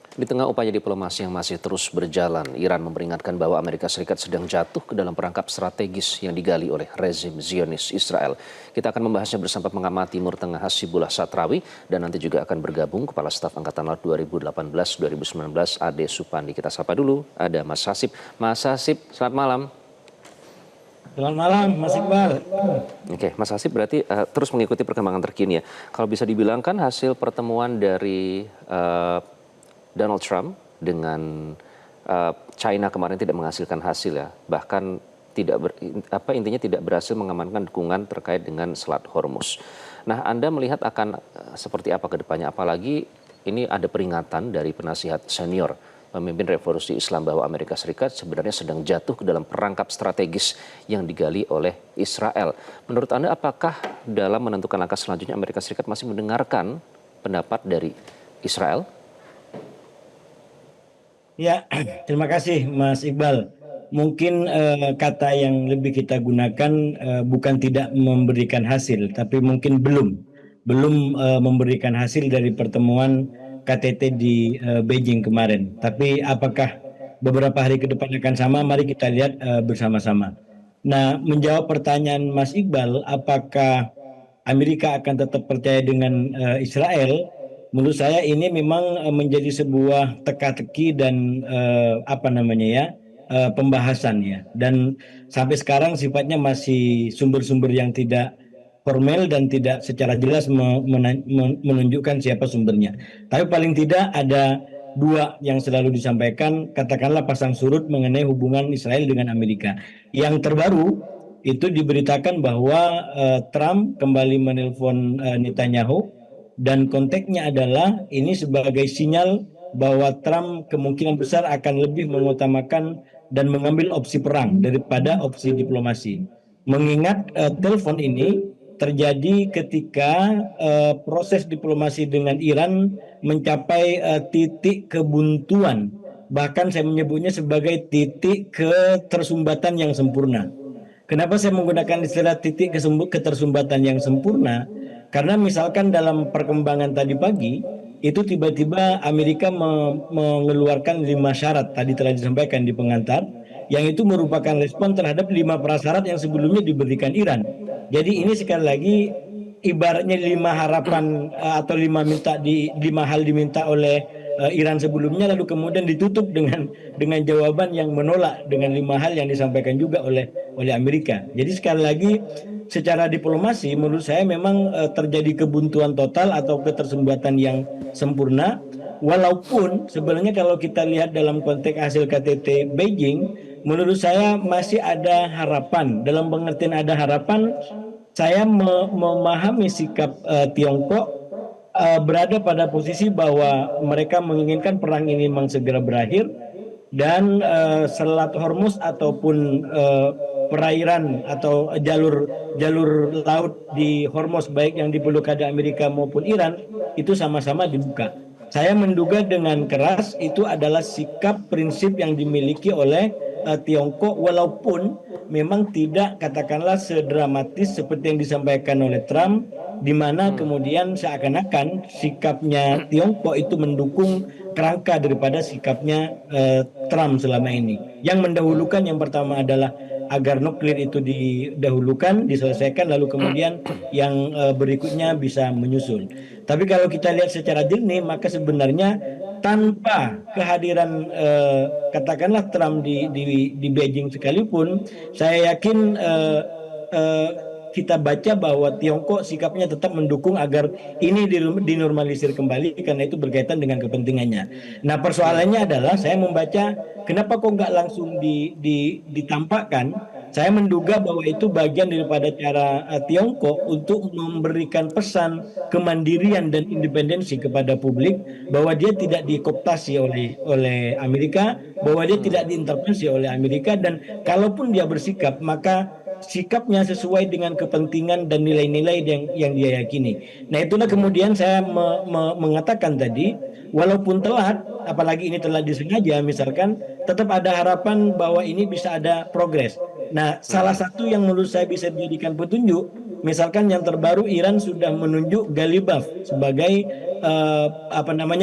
Di tengah upaya diplomasi yang masih terus berjalan, Iran memperingatkan bahwa Amerika Serikat sedang jatuh ke dalam perangkap strategis yang digali oleh rezim Zionis Israel. Kita akan membahasnya bersama pengamat Timur Tengah Hasibullah Satrawi dan nanti juga akan bergabung Kepala Staf Angkatan Laut 2018-2019 Ade Supandi. Kita sapa dulu, ada Mas Hasib. Mas Hasib, selamat malam. Selamat malam, Mas Iqbal. Oke, Mas Hasib berarti terus mengikuti perkembangan terkini ya. Kalau bisa dibilangkan hasil pertemuan dari Donald Trump dengan China kemarin tidak menghasilkan hasil ya, bahkan intinya tidak berhasil mengamankan dukungan terkait dengan Selat Hormuz. Nah, Anda melihat akan seperti apa ke depannya? Apalagi ini ada peringatan dari penasihat senior pemimpin revolusi Islam bahwa Amerika Serikat sebenarnya sedang jatuh ke dalam perangkap strategis yang digali oleh Israel. Menurut Anda, apakah dalam menentukan langkah selanjutnya Amerika Serikat masih mendengarkan pendapat dari Israel? Ya, terima kasih Mas Iqbal. Mungkin kata yang lebih kita gunakan bukan tidak memberikan hasil, tapi mungkin belum memberikan hasil dari pertemuan KTT di Beijing kemarin. Tapi apakah beberapa hari ke depan akan sama? Mari kita lihat bersama-sama. Nah, menjawab pertanyaan Mas Iqbal, apakah Amerika akan tetap percaya dengan Israel? Menurut saya ini memang menjadi sebuah teka-teki dan apa namanya ya, pembahasan ya. Dan sampai sekarang sifatnya masih sumber-sumber yang tidak formal dan tidak secara jelas menunjukkan siapa sumbernya. Tapi paling tidak ada dua yang selalu disampaikan, katakanlah pasang surut mengenai hubungan Israel dengan Amerika. Yang terbaru itu diberitakan bahwa Trump kembali menelpon Netanyahu dan konteksnya adalah ini sebagai sinyal bahwa Trump kemungkinan besar akan lebih mengutamakan dan mengambil opsi perang daripada opsi diplomasi. Mengingat telepon ini terjadi ketika proses diplomasi dengan Iran mencapai titik kebuntuan. Bahkan saya menyebutnya sebagai titik ketersumbatan yang sempurna. Kenapa saya menggunakan istilah titik ketersumbatan yang sempurna? Karena misalkan dalam perkembangan tadi pagi, itu tiba-tiba Amerika mengeluarkan 5 syarat, tadi telah disampaikan di pengantar, yang itu merupakan respon terhadap 5 prasyarat yang sebelumnya diberikan Iran. Jadi ini sekali lagi ibaratnya 5 harapan atau 5 hal diminta oleh Iran sebelumnya, lalu kemudian ditutup dengan jawaban yang menolak dengan 5 hal yang disampaikan juga oleh Amerika. Jadi sekali lagi secara diplomasi menurut saya memang terjadi kebuntuan total atau ketersumbatan yang sempurna. Walaupun sebenarnya kalau kita lihat dalam konteks hasil KTT Beijing, menurut saya masih ada harapan. Dalam pengertian ada harapan, saya memahami sikap Tiongkok berada pada posisi bahwa mereka menginginkan perang ini memang segera berakhir dan Selat Hormuz ataupun perairan atau jalur laut di Hormuz baik yang di blokade Amerika maupun Iran itu sama-sama dibuka. Saya menduga dengan keras itu adalah sikap prinsip yang dimiliki oleh Tiongkok, walaupun memang tidak katakanlah sedramatis seperti yang disampaikan oleh Trump, di mana kemudian seakan-akan sikapnya Tiongkok itu mendukung kerangka daripada sikapnya Trump selama ini. Yang mendahulukan yang pertama adalah agar nuklir itu didahulukan, diselesaikan, lalu kemudian yang berikutnya bisa menyusul. Tapi kalau kita lihat secara jernih, maka sebenarnya tanpa kehadiran katakanlah Trump di Beijing sekalipun, saya yakin kita baca bahwa Tiongkok sikapnya tetap mendukung agar ini dinormalisir kembali karena itu berkaitan dengan kepentingannya. Nah, persoalannya adalah saya membaca kenapa kok nggak langsung ditampakkan. Saya menduga bahwa itu bagian daripada cara Tiongkok untuk memberikan pesan kemandirian dan independensi kepada publik bahwa dia tidak dikooptasi oleh Amerika, bahwa dia tidak diintervensi oleh Amerika, dan kalaupun dia bersikap maka sikapnya sesuai dengan kepentingan dan nilai-nilai yang dia yakini. Nah, itulah kemudian saya mengatakan tadi, walaupun telat, apalagi ini telah disengaja misalkan, tetap ada harapan bahwa ini bisa ada progres. Nah, salah satu yang menurut saya bisa dijadikan petunjuk misalkan yang terbaru Iran sudah menunjuk Galibaf sebagai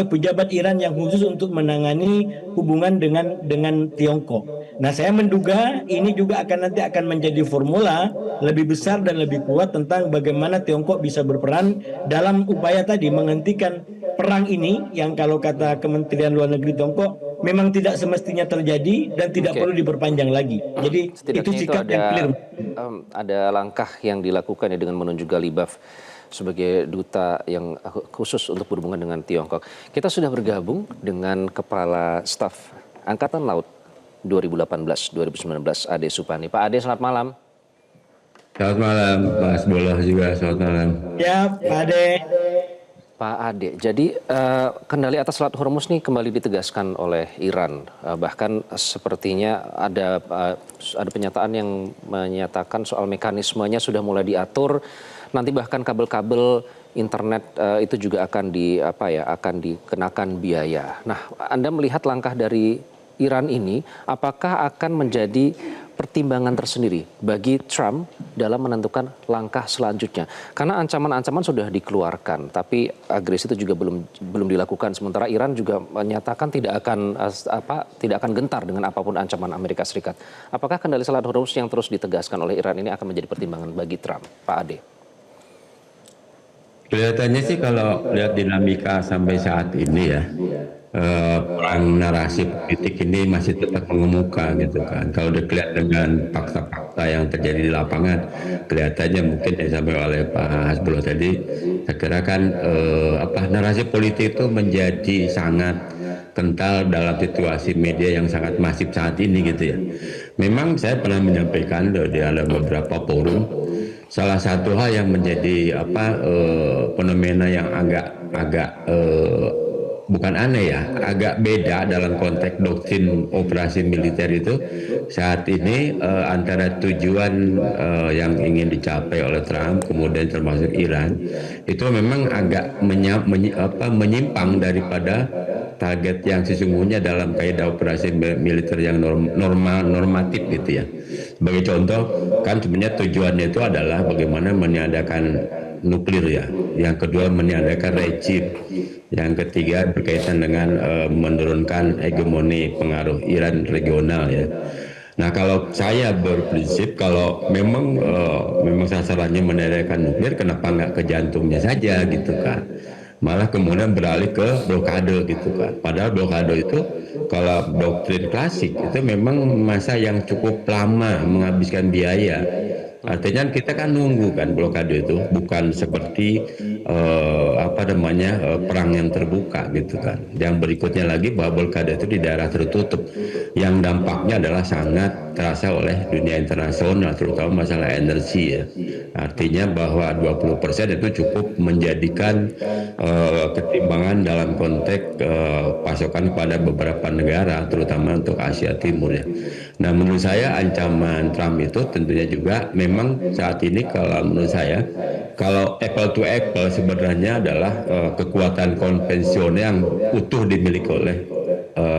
pejabat Iran yang khusus untuk menangani hubungan dengan Tiongkok. Nah, saya menduga ini juga nanti akan menjadi formula lebih besar dan lebih kuat tentang bagaimana Tiongkok bisa berperan dalam upaya tadi menghentikan perang ini yang kalau kata Kementerian Luar Negeri Tiongkok memang tidak semestinya terjadi dan tidak perlu diperpanjang lagi. Jadi itu Setidaknya itu sikap yang clear. ada langkah yang dilakukan ya dengan menunjuk Galibaf sebagai duta yang khusus untuk berhubungan dengan Tiongkok. Kita sudah bergabung dengan Kepala Staf Angkatan Laut 2018-2019 Ade Supandi. Pak Ade, selamat malam. Selamat malam, Mas Boloh juga selamat malam. Ya, Pak Ade. Pak Ade, jadi kendali atas Selat Hormuz ini kembali ditegaskan oleh Iran. Bahkan sepertinya ada pernyataan yang menyatakan soal mekanismenya sudah mulai diatur. Nanti bahkan kabel-kabel internet itu juga akan dikenakan biaya. Nah, Anda melihat langkah dari Iran ini, apakah akan menjadi pertimbangan tersendiri bagi Trump dalam menentukan langkah selanjutnya? Karena ancaman-ancaman sudah dikeluarkan, tapi agresi itu juga belum dilakukan. Sementara Iran juga menyatakan tidak akan gentar dengan apapun ancaman Amerika Serikat. Apakah kendali Selat Hormuz yang terus ditegaskan oleh Iran ini akan menjadi pertimbangan bagi Trump, Pak Ade? Kelihatannya sih kalau lihat dinamika sampai saat ini ya, perang narasi politik ini masih tetap mengemuka gitu kan. Kalau dilihat dengan fakta-fakta yang terjadi di lapangan, kelihatannya mungkin yang disampaikan oleh Pak Hasbullah tadi, saya kira kan narasi politik itu menjadi sangat kental dalam situasi media yang sangat masif saat ini gitu ya. Memang saya pernah menyampaikan di dalam beberapa forum, salah satu hal yang menjadi fenomena yang agak bukan aneh ya, agak beda dalam konteks doktrin operasi militer itu saat ini antara tujuan yang ingin dicapai oleh Trump kemudian termasuk Iran itu memang agak menyimpang daripada target yang sesungguhnya dalam kaidah operasi militer yang normatif gitu ya. Sebagai contoh kan sebenarnya tujuannya itu adalah bagaimana meniadakan nuklir ya, yang kedua meniadakan rejim, yang ketiga berkaitan dengan menurunkan hegemoni pengaruh Iran regional ya. Nah, kalau saya berprinsip kalau memang sasarannya meniadakan nuklir, kenapa nggak ke jantungnya saja gitu kan? Malah kemudian beralih ke blokade gitu kan. Padahal blokade itu kalau doktrin klasik itu memang masa yang cukup lama menghabiskan biaya. Artinya kita kan nunggu kan blokade itu, bukan seperti perang yang terbuka gitu kan. Yang berikutnya lagi bahwa blokade itu di daerah tertutup yang dampaknya adalah sangat terasa oleh dunia internasional, terutama masalah energi ya. Artinya bahwa 20% itu cukup menjadikan ketimbangan dalam konteks pasokan kepada beberapa negara, terutama untuk Asia Timur ya. Nah, menurut saya ancaman Trump itu tentunya juga memang saat ini kalau menurut saya kalau apple to apple sebenarnya adalah kekuatan konvensional yang utuh dimiliki oleh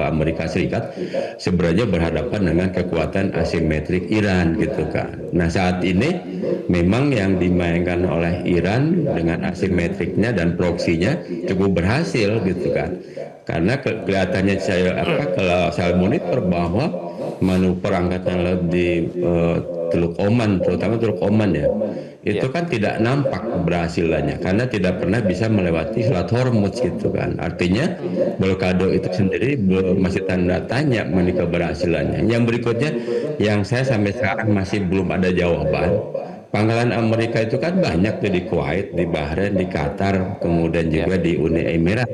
Amerika Serikat sebenarnya berhadapan dengan kekuatan asimetrik Iran gitu kan. Nah, saat ini memang yang dimainkan oleh Iran dengan asimetriknya dan proksinya cukup berhasil gitu kan. Karena kelihatannya kalau saya monitor bahwa manuver angkatan laut di Teluk Oman, terutama Teluk Oman ya, itu kan tidak nampak keberhasilannya karena tidak pernah bisa melewati Selat Hormuz gitu kan. Artinya blokade itu sendiri masih tanda tanya mengenai keberhasilannya. Yang berikutnya yang saya sampai sekarang masih belum ada jawaban. Pangkalan Amerika itu kan banyak tuh di Kuwait, di Bahrain, di Qatar, kemudian juga di Uni Emirat.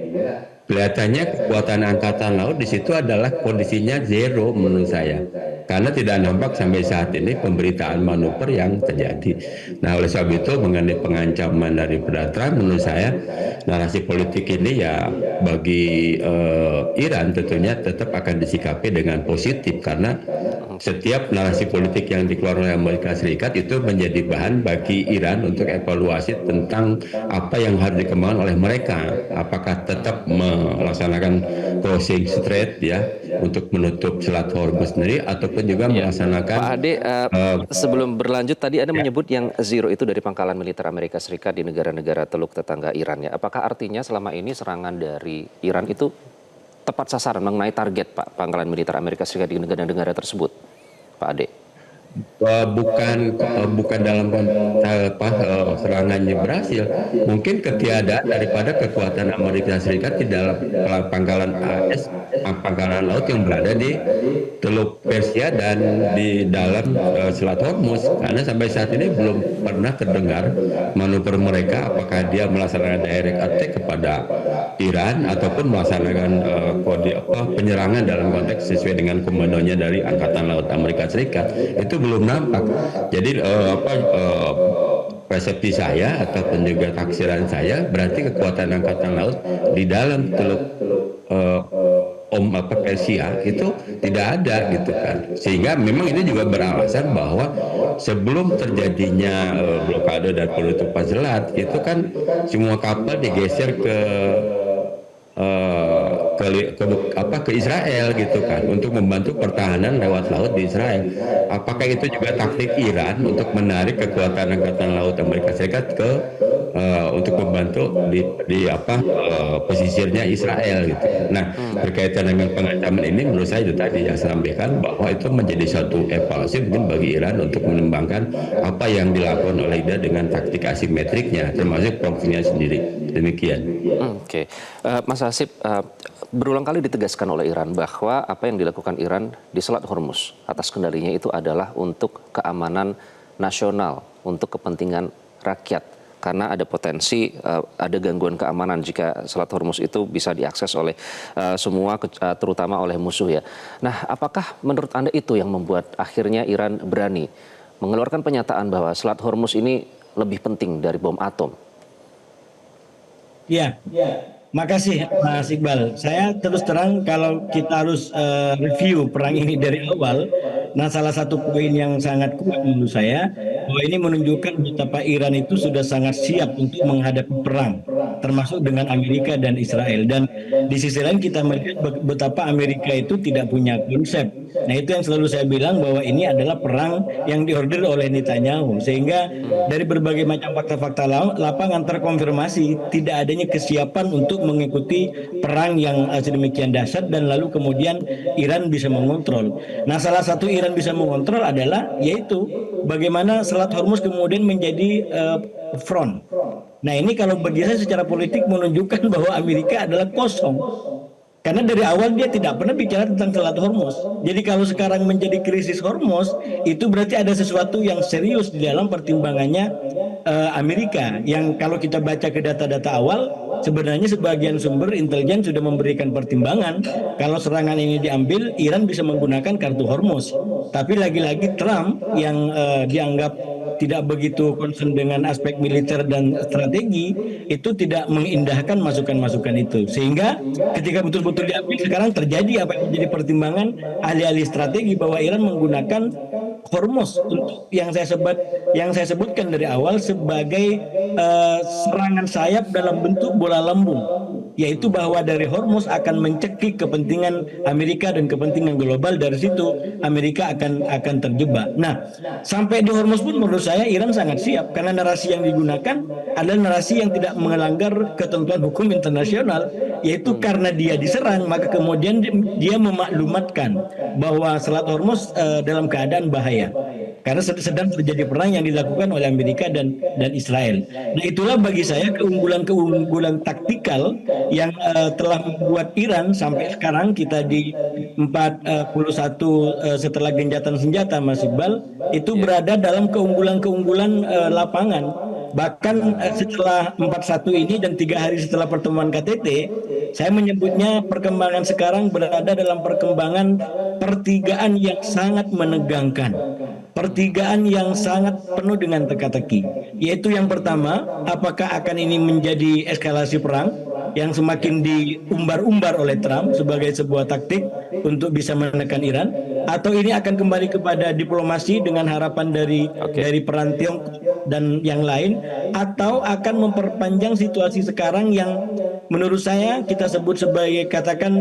Kelihatannya kekuatan angkatan laut di situ adalah kondisinya zero menurut saya, karena tidak nampak sampai saat ini pemberitaan manuver yang terjadi. Nah, oleh sebab itu mengenai pengancaman dari Trump, menurut saya narasi politik ini ya bagi Iran tentunya tetap akan disikapi dengan positif, karena setiap narasi politik yang dikeluarkan oleh Amerika Serikat itu menjadi bahan bagi Iran untuk evaluasi tentang apa yang harus dikembangkan oleh mereka. Apakah tetap melaksanakan crossing strait ya untuk menutup Selat Hormuz sendiri, atau ataupun juga Ya. melaksanakan Pak Ade, sebelum berlanjut tadi Anda menyebut yang zero itu dari pangkalan militer Amerika Serikat di negara-negara Teluk Tetangga Iran ya. Apakah artinya selama ini serangan dari Iran itu tepat sasaran mengenai target Pak pangkalan militer Amerika Serikat di negara-negara tersebut, Pak Ade? Bukan dalam serangannya berhasil, mungkin ketiadaan daripada kekuatan Amerika Serikat di dalam pangkalan pangkalan laut yang berada di Teluk Persia dan di dalam Selat Hormuz, karena sampai saat ini belum pernah terdengar manuver mereka apakah dia melaksanakan direct attack kepada Iran ataupun melaksanakan penyerangan dalam konteks sesuai dengan komandonya dari Angkatan Laut Amerika Serikat. Itu belum nampak. Jadi persepsi saya ataupun juga taksiran saya berarti kekuatan Angkatan Laut di dalam Teluk Persia itu tidak ada gitu kan, sehingga memang ini juga beralasan bahwa sebelum terjadinya blokade dan penutupan selat itu kan semua kapal digeser ke Israel gitu kan untuk membantu pertahanan lewat laut di Israel. Apakah itu juga taktik Iran untuk menarik kekuatan Angkatan Laut Amerika Serikat untuk membantu di pesisirnya Israel gitu. Nah, berkaitan dengan pengancaman ini menurut saya itu tadi yang saya sampaikan bahwa itu menjadi satu evaluasi mungkin bagi Iran untuk mengembangkan apa yang dilakukan oleh Iran dengan taktik asimetriknya termasuk proksinya sendiri. Demikian. Oke. Mas Hasib, berulang kali ditegaskan oleh Iran bahwa apa yang dilakukan Iran di Selat Hormuz atas kendalinya itu adalah untuk keamanan nasional, untuk kepentingan rakyat. Karena ada potensi ada gangguan keamanan jika Selat Hormuz itu bisa diakses oleh semua, terutama oleh musuh ya. Nah, apakah menurut Anda itu yang membuat akhirnya Iran berani mengeluarkan pernyataan bahwa Selat Hormuz ini lebih penting dari bom atom? Ya, makasih Mas Iqbal. Saya terus terang kalau kita harus review perang ini dari awal, nah salah satu poin yang sangat kuat menurut saya bahwa ini menunjukkan betapa Iran itu sudah sangat siap untuk menghadapi perang, termasuk dengan Amerika dan Israel. Dan di sisi lain kita melihat betapa Amerika itu tidak punya konsep. Nah itu yang selalu saya bilang bahwa ini adalah perang yang diorder oleh Netanyahu, sehingga dari berbagai macam fakta-fakta lapangan terkonfirmasi tidak adanya kesiapan untuk mengikuti perang yang sedemikian dahsyat dan lalu kemudian Iran bisa mengontrol. Nah salah satu Iran bisa mengontrol adalah yaitu bagaimana Selat Hormuz kemudian menjadi front. Nah ini kalau bagi saya secara politik menunjukkan bahwa Amerika adalah kosong. Karena dari awal dia tidak pernah bicara tentang Selat Hormuz. Jadi kalau sekarang menjadi krisis Hormuz, itu berarti ada sesuatu yang serius di dalam pertimbangannya Amerika. Yang kalau kita baca ke data-data awal, sebenarnya sebagian sumber intelijen sudah memberikan pertimbangan kalau serangan ini diambil, Iran bisa menggunakan kartu Hormuz. Tapi lagi-lagi Trump yang dianggap tidak begitu concern dengan aspek militer dan strategi, itu tidak mengindahkan masukan-masukan itu. Sehingga ketika betul-betul diambil, sekarang terjadi apa yang menjadi pertimbangan ahli-ahli strategi bahwa Iran menggunakan Hormuz untuk yang saya sebutkan dari awal sebagai serangan sayap dalam bentuk bola lambung, yaitu bahwa dari Hormuz akan mencekik kepentingan Amerika dan kepentingan global. Dari situ Amerika akan terjebak. Nah, sampai di Hormuz pun menurut saya Iran sangat siap karena narasi yang digunakan adalah narasi yang tidak melanggar ketentuan hukum internasional, yaitu karena dia diserang maka kemudian dia memaklumatkan bahwa Selat Hormuz dalam keadaan bahaya karena sedang terjadi perang yang dilakukan oleh Amerika dan Israel. Nah itulah bagi saya keunggulan taktikal yang telah membuat Iran sampai sekarang kita di 41 setelah genjatan senjata, Mas Iqbal, itu berada dalam keunggulan lapangan. Bahkan setelah 41 ini dan 3 hari setelah pertemuan KTT, saya menyebutnya perkembangan sekarang berada dalam perkembangan pertigaan yang sangat menegangkan. Pertigaan yang sangat penuh dengan teka-teki. Yaitu yang pertama, apakah akan ini menjadi eskalasi perang yang semakin diumbar-umbar oleh Trump sebagai sebuah taktik untuk bisa menekan Iran, atau ini akan kembali kepada diplomasi dengan harapan dari peran Tiongkok dan yang lain, atau akan memperpanjang situasi sekarang yang menurut saya kita sebut sebagai katakan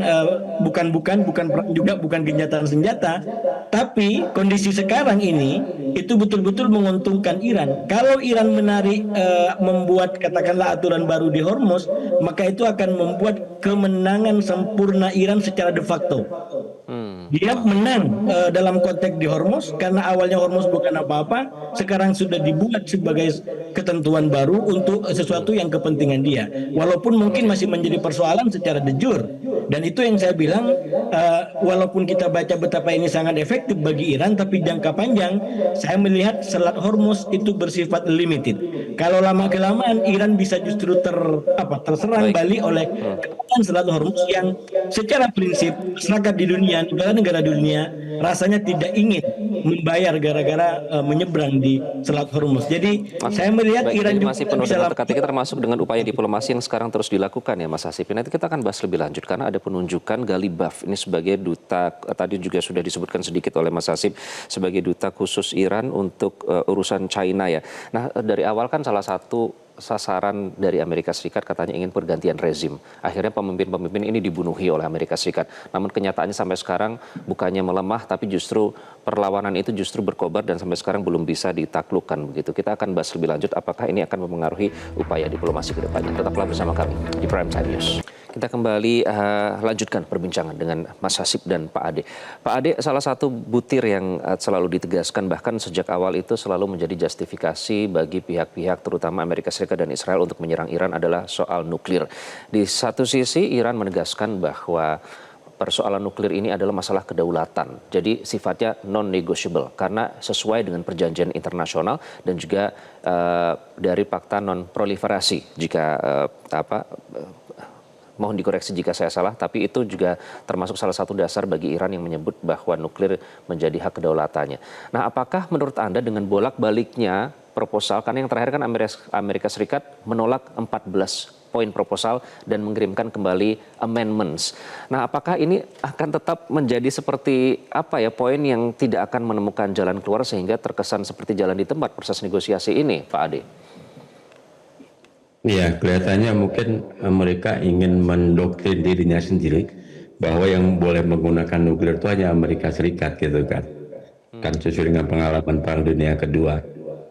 bukan perang juga, bukan gencatan senjata, tapi kondisi sekarang ini itu betul-betul menguntungkan Iran. Kalau Iran menarik membuat katakanlah aturan baru di Hormuz, maka itu akan membuat kemenangan sempurna Iran secara de facto. Dia menang dalam konteks di Hormuz karena awalnya Hormuz bukan apa-apa, sekarang sudah dibuat sebagai ketentuan baru untuk sesuatu yang kepentingan dia. Walaupun mungkin masih menjadi persoalan secara de jure. Dan itu yang saya bilang, walaupun kita baca betapa ini sangat efektif bagi Iran, tapi jangka panjang saya melihat Selat Hormuz itu bersifat limited. Kalau lama-kelamaan Iran bisa justru terserang balik oleh Selat Hormuz yang secara prinsip masyarakat di dunia, negara-negara dunia rasanya tidak ingin membayar gara-gara menyeberang di Selat Hormuz. Jadi saya melihat Iran juga masih penuh dengan teka-teki, termasuk dengan upaya diplomasi yang sekarang terus dilakukan ya Mas Hasip. Nanti kita akan bahas lebih lanjut karena ada penunjukan Ghalibaf ini sebagai duta, tadi juga sudah disebutkan sedikit oleh Mas Hasip, sebagai duta khusus Iran untuk urusan China ya. Nah dari awal kan salah satu sasaran dari Amerika Serikat katanya ingin pergantian rezim. Akhirnya pemimpin-pemimpin ini dibunuhi oleh Amerika Serikat. Namun kenyataannya sampai sekarang bukannya melemah, tapi justru perlawanan itu justru berkobar dan sampai sekarang belum bisa ditaklukkan begitu. Kita akan bahas lebih lanjut apakah ini akan mempengaruhi upaya diplomasi ke depannya. Tetaplah bersama kami di Prime Time News. Kita kembali lanjutkan perbincangan dengan Mas Hasip dan Pak Ade. Pak Ade, salah satu butir yang selalu ditegaskan bahkan sejak awal itu selalu menjadi justifikasi bagi pihak-pihak terutama Amerika Serikat dan Israel untuk menyerang Iran adalah soal nuklir. Di satu sisi Iran menegaskan bahwa persoalan nuklir ini adalah masalah kedaulatan. Jadi sifatnya non-negotiable karena sesuai dengan perjanjian internasional dan juga dari Fakta Non-Proliferasi jika mohon dikoreksi jika saya salah, tapi itu juga termasuk salah satu dasar bagi Iran yang menyebut bahwa nuklir menjadi hak kedaulatannya. Nah, apakah menurut Anda dengan bolak-baliknya proposal, karena yang terakhir kan Amerika Serikat menolak 14 poin proposal dan mengirimkan kembali amendments. Nah, apakah ini akan tetap menjadi seperti poin yang tidak akan menemukan jalan keluar sehingga terkesan seperti jalan di tempat proses negosiasi ini, Pak Ade? Iya, kelihatannya mungkin mereka ingin mendoktrin dirinya sendiri bahwa yang boleh menggunakan nuklir itu hanya Amerika Serikat gitu kan. Kan sesuai dengan pengalaman Perang Dunia Kedua.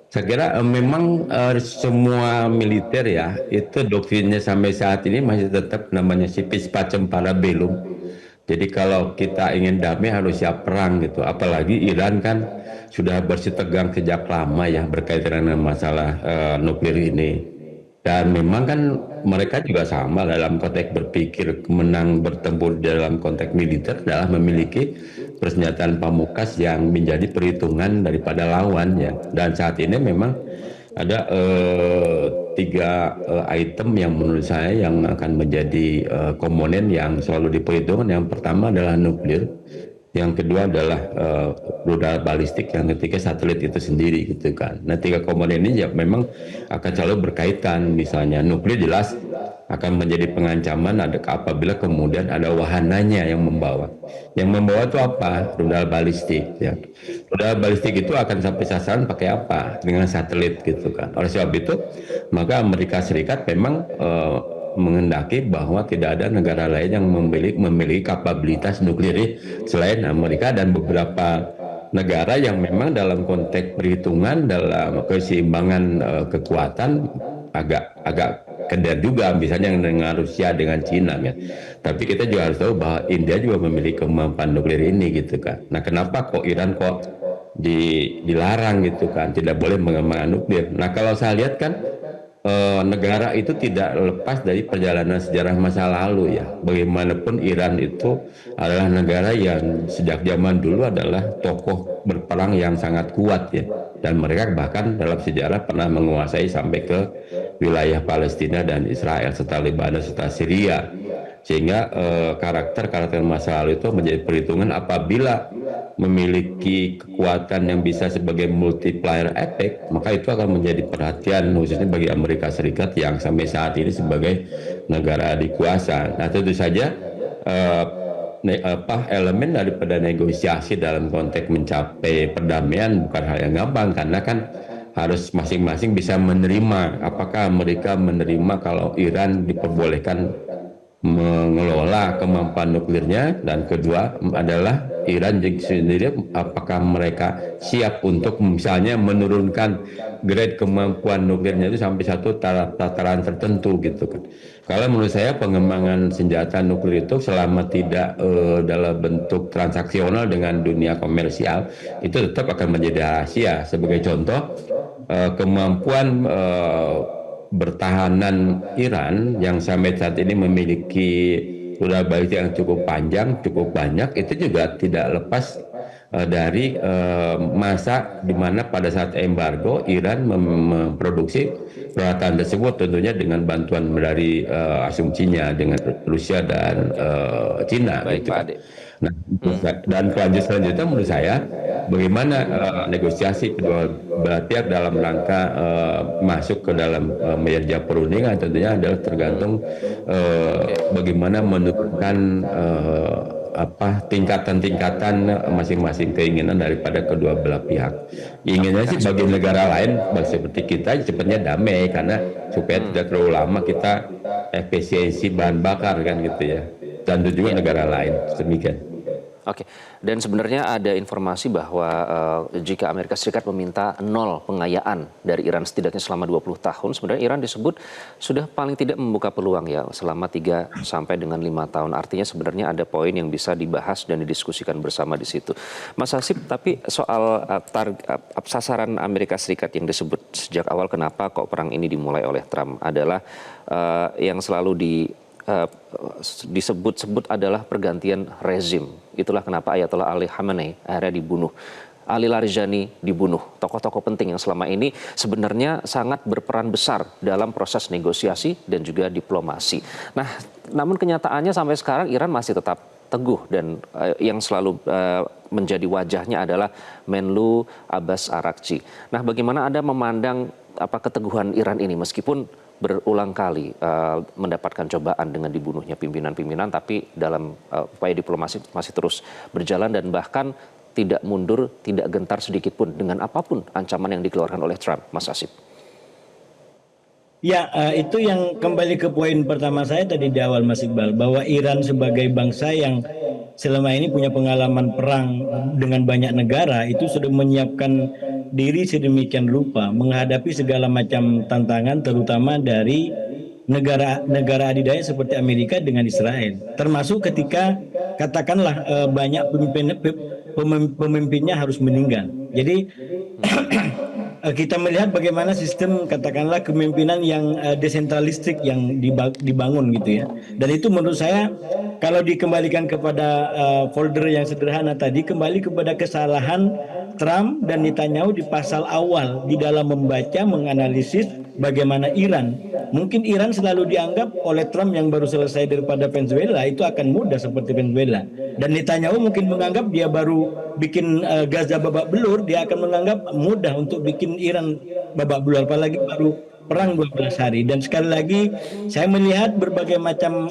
Saya kira memang semua militer ya, itu doktrinnya sampai saat ini masih tetap namanya civis pacem parabellum. Jadi kalau kita ingin damai harus siap perang gitu. Apalagi Iran kan sudah bersih tegang sejak lama ya berkaitan dengan masalah nuklir ini. Dan memang kan mereka juga sama dalam konteks berpikir menang bertempur dalam konteks militer adalah memiliki persenjataan pamungkas yang menjadi perhitungan daripada lawan ya. Dan saat ini memang ada 3 item yang menurut saya yang akan menjadi komponen yang selalu diperhitungkan. Yang pertama adalah nuklir, yang kedua adalah rudal balistik, yang ketiga satelit itu sendiri gitu kan. Nah 3 komponen ini ya memang akan selalu berkaitan. Misalnya nuklir jelas akan menjadi pengancaman apabila kemudian ada wahananya yang membawa. Yang membawa itu apa? Rudal balistik ya. Rudal balistik itu akan sampai sasaran pakai apa? Dengan satelit gitu kan. Oleh sebab itu maka Amerika Serikat memang menghendaki bahwa tidak ada negara lain yang memiliki kapabilitas nuklir selain Amerika dan beberapa negara yang memang dalam konteks perhitungan dalam keseimbangan kekuatan agak keder juga, misalnya dengan Rusia dengan Cina ya. Tapi kita juga harus tahu bahwa India juga memiliki kemampuan nuklir ini gitu kan. Nah kenapa kok Iran dilarang gitu kan, tidak boleh mengembangkan nuklir. Nah kalau saya lihat kan negara itu tidak lepas dari perjalanan sejarah masa lalu ya. Bagaimanapun Iran itu adalah negara yang sejak zaman dulu adalah tokoh berperang yang sangat kuat ya. Dan mereka bahkan dalam sejarah pernah menguasai sampai ke wilayah Palestina dan Israel serta Lebanon serta Syria. Sehingga karakter masa lalu itu menjadi perhitungan apabila memiliki kekuatan yang bisa sebagai multiplier effect, maka itu akan menjadi perhatian khususnya bagi Amerika Serikat yang sampai saat ini sebagai negara adik kuasa. Nah tentu saja elemen daripada negosiasi dalam konteks mencapai perdamaian bukan hal yang gampang, karena kan harus masing-masing bisa menerima. Apakah mereka menerima kalau Iran diperbolehkan mengelola kemampuan nuklirnya, dan kedua adalah Iran sendiri apakah mereka siap untuk misalnya menurunkan grade kemampuan nuklirnya itu sampai satu tataran tertentu gitu kan. Kalau menurut saya pengembangan senjata nuklir itu selama tidak dalam bentuk transaksional dengan dunia komersial itu tetap akan menjadi rahasia. Sebagai contoh, kemampuan bertahanan Iran yang sampai saat ini memiliki rudal balistik yang cukup panjang, cukup banyak, itu juga tidak lepas dari masa di mana pada saat embargo Iran memproduksi peralatan tersebut, tentunya dengan bantuan dari asumsinya dengan Rusia dan Cina. Baik, gitu Pak kan. Ade. Nah, dan selanjutnya menurut saya bagaimana negosiasi kedua belah pihak dalam rangka masuk ke dalam meja perundingan tentunya adalah tergantung bagaimana menentukan tingkatan-tingkatan masing-masing keinginan daripada kedua belah pihak. Inginnya sih bagi negara lain seperti kita cepatnya damai, karena supaya tidak terlalu lama kita efisiensi bahan bakar kan gitu ya. Dan itu juga negara lain demikian. Oke, dan sebenarnya ada informasi bahwa jika Amerika Serikat meminta nol pengayaan dari Iran setidaknya selama 20 tahun, sebenarnya Iran disebut sudah paling tidak membuka peluang ya selama 3 sampai dengan 5 tahun. Artinya sebenarnya ada poin yang bisa dibahas dan didiskusikan bersama di situ. Mas Hasib, tapi soal sasaran Amerika Serikat yang disebut sejak awal, kenapa kok perang ini dimulai oleh Trump adalah yang selalu disebut-sebut adalah pergantian rezim. Itulah kenapa Ayatollah Ali Khamenei akhirnya dibunuh. Ali Larijani dibunuh. Tokoh-tokoh penting yang selama ini sebenarnya sangat berperan besar dalam proses negosiasi dan juga diplomasi. Nah, namun kenyataannya sampai sekarang Iran masih tetap teguh, dan yang selalu menjadi wajahnya adalah Menlu Abbas Araghchi. Nah, bagaimana Anda memandang keteguhan Iran ini meskipun berulang kali mendapatkan cobaan dengan dibunuhnya pimpinan-pimpinan, tapi dalam upaya diplomasi masih terus berjalan dan bahkan tidak mundur, tidak gentar sedikit pun dengan apapun ancaman yang dikeluarkan oleh Trump, Mas Hasib. Ya, itu yang kembali ke poin pertama saya tadi di awal, Mas Iqbal, bahwa Iran sebagai bangsa yang selama ini punya pengalaman perang dengan banyak negara, itu sudah menyiapkan diri sedemikian rupa menghadapi segala macam tantangan, terutama dari negara adidaya seperti Amerika dengan Israel, termasuk ketika katakanlah banyak pemimpinnya harus meninggal. Jadi kita melihat bagaimana sistem katakanlah kepemimpinan yang desentralistik yang dibangun gitu ya. Dan itu menurut saya kalau dikembalikan kepada folder yang sederhana tadi, kembali kepada kesalahan Trump dan Netanyahu di pasal awal di dalam membaca, menganalisis bagaimana Iran. Mungkin Iran selalu dianggap oleh Trump yang baru selesai daripada Venezuela itu akan mudah seperti Venezuela. Dan Netanyahu mungkin menganggap dia baru bikin Gaza babak belur, dia akan menganggap mudah untuk bikin Iran babak belur, apalagi baru perang 12 hari. Dan sekali lagi saya melihat berbagai macam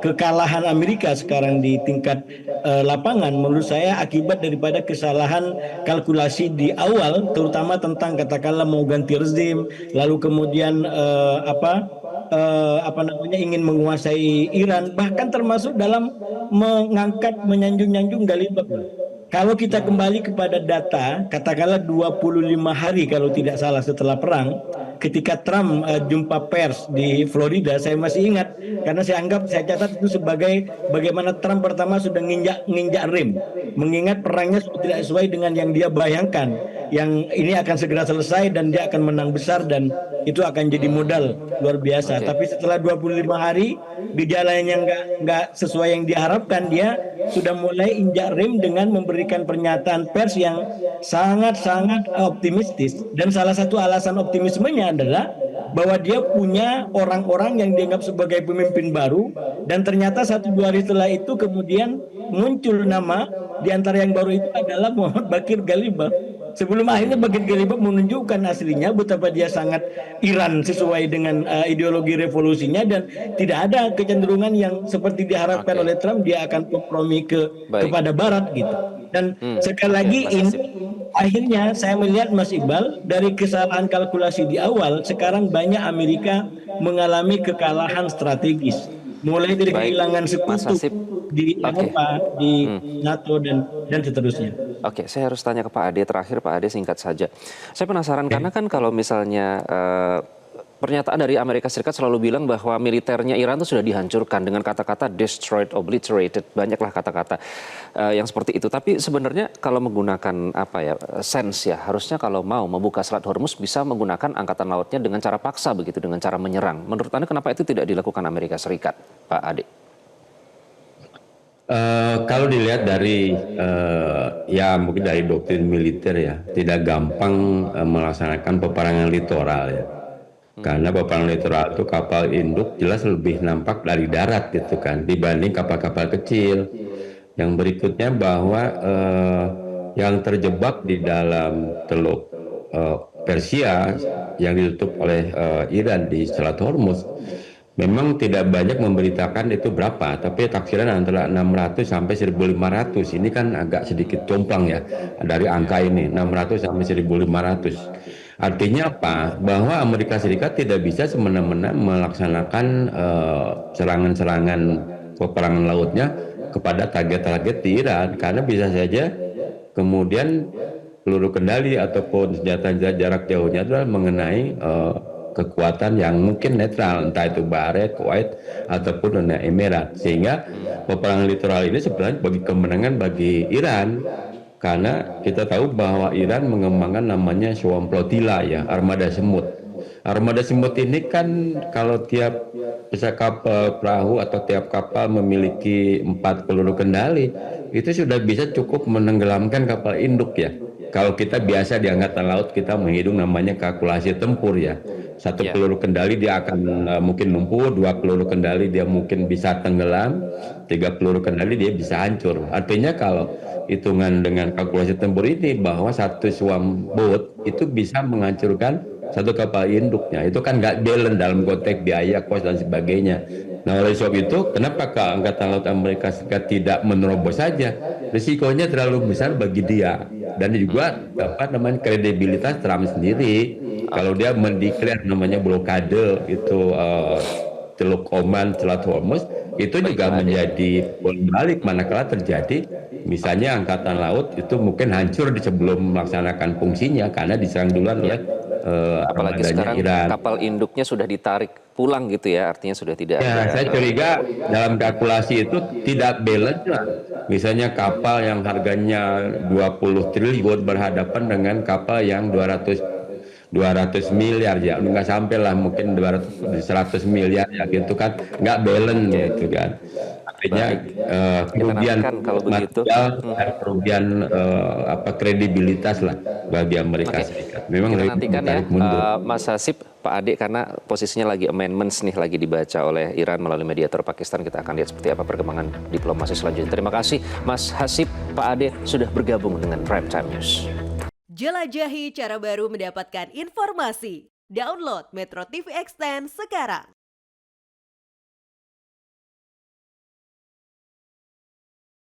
kekalahan Amerika sekarang di tingkat lapangan menurut saya akibat daripada kesalahan kalkulasi di awal, terutama tentang katakanlah mau ganti rezim, lalu kemudian ingin menguasai Iran, bahkan termasuk dalam mengangkat menyanjung-nyanjung Galibab. Kalau kita kembali kepada data, katakanlah 25 hari kalau tidak salah setelah perang, ketika Trump jumpa pers di Florida, saya masih ingat karena saya catat itu sebagai bagaimana Trump pertama sudah nginjak rem, mengingat perangnya sudah tidak sesuai dengan yang dia bayangkan, yang ini akan segera selesai dan dia akan menang besar dan itu akan jadi modal luar biasa. Okay. Tapi setelah 25 hari gejalanya nggak sesuai yang diharapkan, dia sudah mulai injak rem dengan memberikan pernyataan pers yang sangat-sangat optimistis, dan salah satu alasan optimismenya adalah bahwa dia punya orang-orang yang dianggap sebagai pemimpin baru, dan ternyata 1-2 hari setelah itu kemudian muncul nama di antara yang baru itu adalah Muhammad Bakir Galibaf. Sebelum akhirnya Bagian Karibab menunjukkan aslinya betapa dia sangat Iran sesuai dengan ideologi revolusinya, dan tidak ada kecenderungan yang seperti diharapkan Oke. oleh Trump dia akan kompromi Baik. kepada Barat gitu. Dan sekali Oke, lagi Mas ini Hasib. akhirnya saya melihat Mas Iqbal dari kesalahan kalkulasi di awal, sekarang banyak Amerika mengalami kekalahan strategis. Mulai dari Baik, kehilangan Mas sekutu Hasib. di Oke. Eropa, di NATO dan seterusnya. Oke, saya harus tanya ke Pak Ade terakhir, Pak Ade singkat saja. Saya penasaran karena kan kalau misalnya pernyataan dari Amerika Serikat selalu bilang bahwa militernya Iran itu sudah dihancurkan dengan kata-kata destroyed, obliterated, banyaklah kata-kata yang seperti itu. Tapi sebenarnya kalau menggunakan sense ya, harusnya kalau mau membuka Selat Hormuz bisa menggunakan angkatan lautnya dengan cara paksa begitu, dengan cara menyerang. Menurut Anda kenapa itu tidak dilakukan Amerika Serikat, Pak Ade? Kalau dilihat dari ya mungkin dari doktrin militer ya, tidak gampang melaksanakan peperangan littoral ya. Karena peperangan littoral itu kapal induk jelas lebih nampak dari darat gitu kan dibanding kapal-kapal kecil. Yang berikutnya bahwa yang terjebak di dalam teluk Persia yang ditutup oleh Iran di Selat Hormuz memang tidak banyak memberitakan itu berapa, tapi taksiran antara 600 sampai 1.500. Ini kan agak sedikit jomplang ya dari angka ini, 600 sampai 1.500. Artinya apa? Bahwa Amerika Serikat tidak bisa semena-mena melaksanakan serangan-serangan peperangan lautnya kepada target-target di Iran, karena bisa saja kemudian peluru kendali ataupun senjata jarak jauhnya adalah mengenai kekuatan yang mungkin netral, entah itu Bahrain, Kuwait ataupun Uni Emirat, sehingga peperangan littoral ini sebenarnya bagi kemenangan bagi Iran, karena kita tahu bahwa Iran mengembangkan namanya Swarm Flotilla ya, armada semut. Armada semut ini kan kalau tiap bisa kapal perahu atau tiap kapal memiliki 4 peluru kendali, itu sudah bisa cukup menenggelamkan kapal induk ya. Kalau kita biasa di angkatan laut kita menghitung namanya kalkulasi tempur ya. Satu peluru kendali dia akan mungkin lumpuh, 2 peluru kendali dia mungkin bisa tenggelam, 3 peluru kendali dia bisa hancur. Artinya kalau hitungan dengan kalkulasi tempur ini bahwa satu swarm boat itu bisa menghancurkan satu kapal induknya, itu kan nggak balance dalam konteks biaya, kos dan sebagainya. Nah oleh sebab itu kenapa Angkatan Laut Amerika Serikat tidak menerobos saja? Risikonya terlalu besar bagi dia, dan juga kredibilitas Trump sendiri kalau dia mendeklar namanya blokade itu Teluk Oman, Selat Hormuz, itu juga menjadi bolak-balik manakala terjadi misalnya Angkatan Laut itu mungkin hancur sebelum melaksanakan fungsinya karena diserang duluan oleh apalagi sekarang Iran. Kapal induknya sudah ditarik pulang gitu ya, artinya sudah tidak ya, ada. Saya curiga dalam kalkulasi itu tidak balance lah. Misalnya kapal yang harganya 20 triliun berhadapan dengan kapal yang 200 miliar ya, nggak sampai lah mungkin 100 miliar ya gitu kan, nggak balance gitu kan. Artinya kerugian material dan kerugian kredibilitas lah bagi Amerika Serikat. Memang kita lebih nantikan ya mundur. Mas Hasib, Pak Ade, karena posisinya lagi amendments nih lagi dibaca oleh Iran melalui mediator Pakistan. Kita akan lihat seperti apa perkembangan diplomasi selanjutnya. Terima kasih Mas Hasib, Pak Ade sudah bergabung dengan Prime Time News. Jelajahi cara baru mendapatkan informasi. Download Metro TV Extend sekarang.